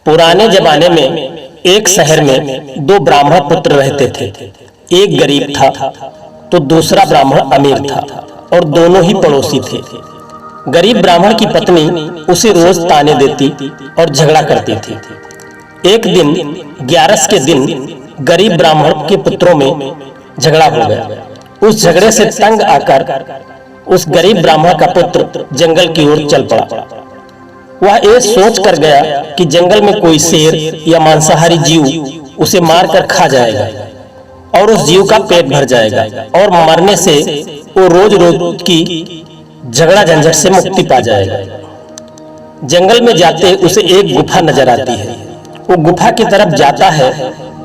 पुराने जमाने में एक शहर में दो ब्राह्मण पुत्र रहते थे। एक गरीब था तो दूसरा ब्राह्मण अमीर था और दोनों ही पड़ोसी थे। गरीब ब्राह्मण की पत्नी उसे रोज ताने देती और झगड़ा करती थी। एक दिन ग्यारस के दिन गरीब ब्राह्मण के पुत्रों में झगड़ा हो गया। उस झगड़े से तंग आकर उस गरीब ब्राह्मण का पुत्र जंगल की ओर चल पड़ा। वह ये सोच कर गया कि जंगल में कोई शेर या मांसाहारी जीव उसे मारकर खा जाएगा और उस जीव का पेट भर जाएगा और मरने से वो रोज रोज की झगड़ा झंझट से मुक्ति पा जाएगा। जंगल में जाते उसे एक गुफा नजर आती है। वो गुफा की तरफ जाता है।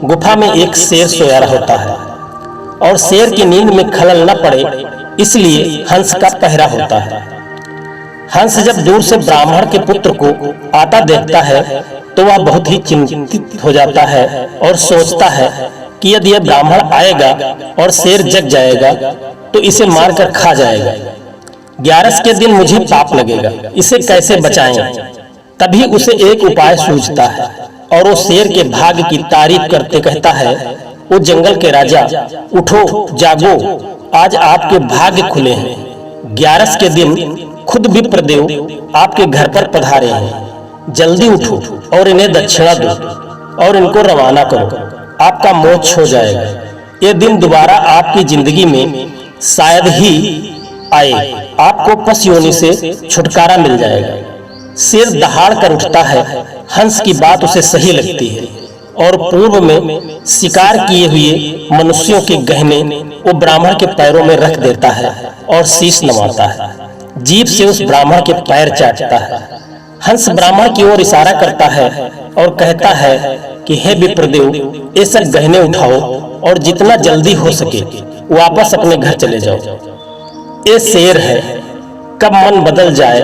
गुफा में एक शेर सोया होता है और शेर की नींद में खलल न पड़े इसलिए हंस का पहरा होता है। हंस जब दूर से ब्राह्मण के पुत्र को आता देखता है तो वह बहुत ही चिंतित हो जाता है और सोचता है कि यदि यह ब्राह्मण आएगा और शेर जग जाएगा तो इसे मारकर खा जाएगा। ग्यारस के दिन मुझे पाप लगेगा, इसे कैसे बचाएं? तभी उसे एक उपाय सूझता है और वो शेर के भाग्य की तारीफ करते कहता है, वो जंगल के राजा, उठो जागो, आज आपके भाग्य खुले हैं। ग्यारस के दिन खुद विप्रदेव आपके घर पर पधारे हैं। जल्दी उठो और इन्हें दक्षिणा दो और इनको रवाना करो, आपका मोक्ष हो जाएगा। ये दिन दोबारा आपकी जिंदगी में शायद ही आए, आपको पस योनि से छुटकारा मिल जाएगा। शेर दहाड़ कर उठता है। हंस की बात उसे सही लगती है और पूर्व में शिकार किए हुए मनुष्यों के गहने वो ब्राह्मण के पैरों में रख देता है और शीश नवाता है। जीभ से उस ब्राह्मण के पैर चाटता है। हंस ब्राह्मण की ओर इशारा करता है और कहता है कि हे विप्रदेव, ये सब गहने उठाओ और जितना जल्दी हो सके वापस अपने घर चले जाओ। ये शेर है, कब मन बदल जाए।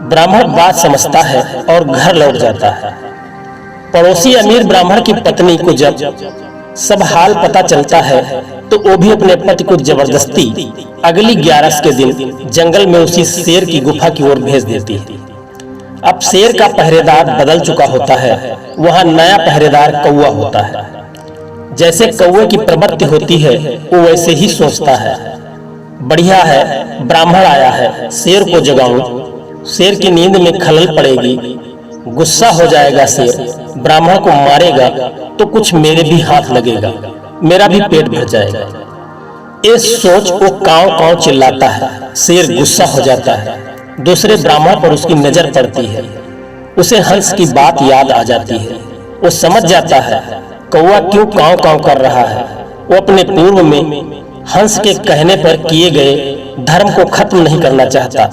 ब्राह्मण बात समझता है और घर लौट जाता है। पड़ोसी अमीर ब्राह्मण की पत्नी को जब सब हाल पता चलता है तो वो भी अपने पति को जबरदस्ती अगली ग्यारस के दिन जंगल में उसी शेर की गुफा की ओर भेज देती है। अब शेर का पहरेदार बदल चुका होता है, वहां नया पहरेदार कौवा होता है। जैसे कौवे की प्रवृत्ति होती है वो वैसे ही सोचता है, बढ़िया है, ब्राह्मण आया है, शेर को जगाऊं। शेर की नींद में खलल पड़ेगी, गुस्सा हो जाएगा शेर, ब्राह्मण को मारेगा तो कुछ मेरे भी हाथ लगेगा, मेरा भी पेट भर जाएगा। ये सोच वो कांव कांव चिल्लाता है। शेर गुस्सा हो जाता है। दूसरे ब्राह्मण पर उसकी नजर पड़ती है। उसे हंस की बात याद आ जाती है। वो समझ जाता है कौवा क्यों कांव कांव कर रहा है। वो अपने पूर्व में हंस के कहने पर किए गए धर्म को खत्म नहीं करना चाहता,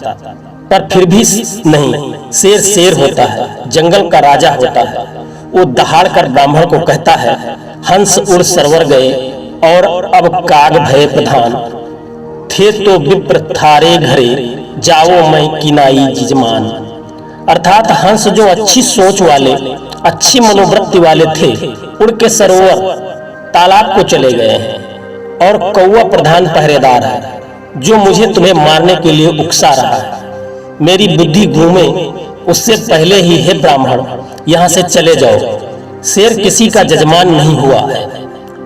पर फिर भी नहीं। शेर शेर होता है, जंगल का राजा होता है। वो दहाड़ कर ब्राह्मण को कहता है, हंस उड़ सरवर गए और अब काग भय प्रधान, थे तो विप्र थारे घरे, जाओ मैं किनाई जिजमान। अर्थात हंस जो अच्छी सोच वाले, अच्छी मनोवृत्ति वाले थे, उड़ के सरोवर तालाब को चले गए हैं और कौवा प्रधान पहरेदार है जो मुझे तुम्हें मारने के लिए उकसा रहा है। मेरी बुद्धि घूमे उससे पहले ही हे ब्राह्मण यहाँ से चले जाओ। शेर किसी का जजमान नहीं हुआ है,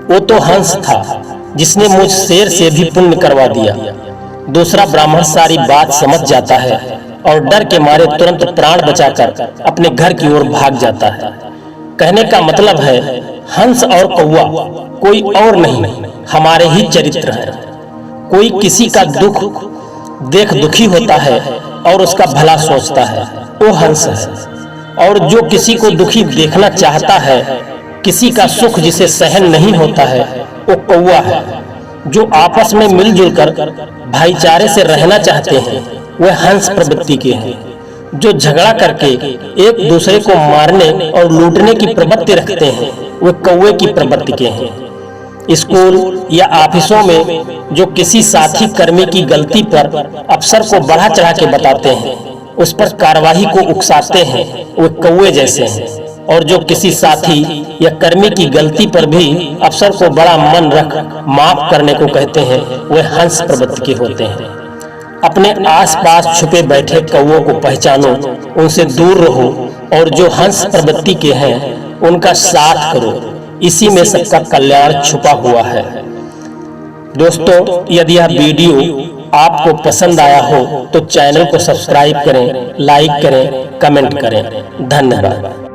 वो तो हंस था जिसने मुझ शेर से भी पुण्य करवा दिया। दूसरा ब्राह्मण सारी बात समझ जाता है और डर के मारे तुरंत प्राण बचाकर अपने घर की ओर भाग जाता है। कहने का मतलब है हंस और कौवा कोई और नहीं, हमारे ही चरित्र है। कोई किसी का दुख देख दुखी होता है और उसका भला सोचता है, वो हंस है। और जो किसी को दुखी देखना चाहता है, किसी का सुख जिसे सहन नहीं होता है, वो कौवा है। जो आपस में मिलजुल कर भाईचारे से रहना चाहते हैं वह हंस प्रवृत्ति के हैं। जो झगड़ा करके एक दूसरे को मारने और लूटने की प्रवृत्ति रखते हैं वे कौवे की प्रवृत्ति के हैं। स्कूल या ऑफिसों में जो किसी साथी कर्मी की गलती पर अफसर को बढ़ा चढ़ा के बताते हैं, उस पर कार्यवाही को उकसाते हैं, वे कौवे जैसे हैं। और जो किसी साथी या कर्मी की गलती पर भी अफसर को बड़ा मन रख माफ करने को कहते हैं, वे हंस प्रवृत्ति के होते हैं। अपने आसपास छुपे बैठे कौवों को पहचानो, उनसे दूर रहो, और जो हंस प्रवृत्ति के हैं उनका साथ करो। इसी में सबका कल्याण छुपा हुआ है। दोस्तों, यदि यह वीडियो आपको पसंद आया हो तो चैनल को सब्सक्राइब करें, लाइक करें, कमेंट करें। धन्यवाद।